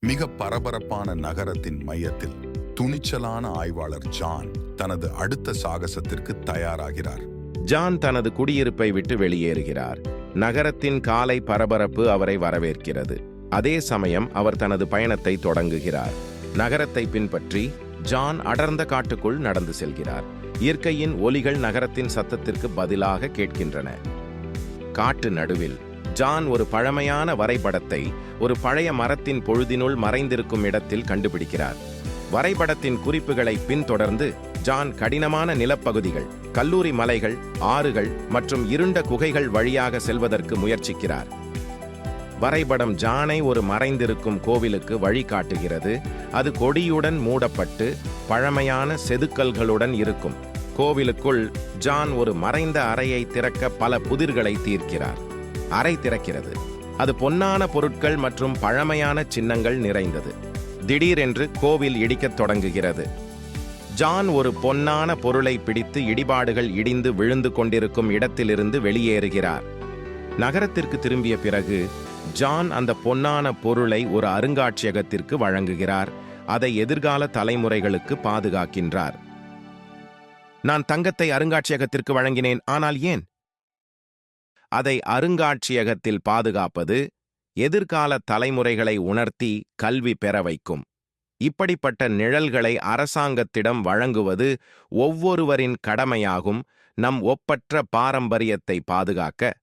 மிக பரபரப்பான நகரத்தின் மையத்தில் துணிச்சலான ஆய்வாளர் ஜான் தனது அடுத்த சாகசத்திற்கு தயாராகிறார். ஜான் தனது குடியிருப்பை விட்டு வெளியேறுகிறார். நகரத்தின் காலை பரபரப்பு அவரை வரவேற்கிறது. அதே சமயம் அவர் தனது பயணத்தை தொடங்குகிறார். நகரத்தை பின்பற்றி ஜான் அடர்ந்த காட்டுக்குள் நடந்து செல்கிறார். இயற்கையின் ஒலிகள் நகரத்தின் சத்தத்திற்கு பதிலாக கேட்கின்றன. காட்டு நடுவில் ஜான் ஒரு பழமையான வரைபடத்தை ஒரு பழைய மரத்தின் பொழுதினுள் மறைந்திருக்கும் இடத்தில் கண்டுபிடிக்கிறார். வரைபடத்தின் குறிப்புகளை பின்தொடர்ந்து ஜான் கடினமான நிலப்பகுதிகள், கல்லூரி மலைகள், ஆறுகள் மற்றும் இருண்ட குகைகள் வழியாக செல்வதற்கு முயற்சிக்கிறார். வரைபடம் ஜானை ஒரு மறைந்திருக்கும் கோவிலுக்கு வழிகாட்டுகிறது. அது கொடியுடன் மூடப்பட்டு பழமையான செதுக்கல்களுடன் இருக்கும். கோவிலுக்குள் ஜான் ஒரு மறைந்த அறையை திறக்க பல புதிர்களை தீர்க்கிறார். அறை திறக்கிறது. அது பொன்னான பொருட்கள் மற்றும் பழமையான சின்னங்கள் நிறைந்தது. திடீரென்று கோவில் இடிக்கத் தொடங்குகிறது. ஜான் ஒரு பொன்னான பொருளை பிடித்து இடிபாடுகள் இடிந்து விழுந்து கொண்டிருக்கும் இடத்திலிருந்து வெளியேறுகிறார். நகரத்திற்கு திரும்பிய பிறகு ஜான் அந்த பொன்னான பொருளை ஒரு அருங்காட்சியகத்திற்கு வழங்குகிறார். அதை எதிர்கால தலைமுறைகளுக்கு பாதுகாக்கின்றார். நான் தங்கத்தை அருங்காட்சியகத்திற்கு வழங்கினேன், ஆனால் ஏன்? அதை அருங்காட்சியகத்தில் பாதுகாப்பது எதிர்கால தலைமுறைகளை உணர்த்தி கல்வி பெற வைக்கும். இப்படிப்பட்ட நிழல்களை அரசாங்கத்திடம் வழங்குவது ஒவ்வொருவரின் கடமையாகும். நம் ஒப்பற்ற பாரம்பரியத்தை பாதுகாக்க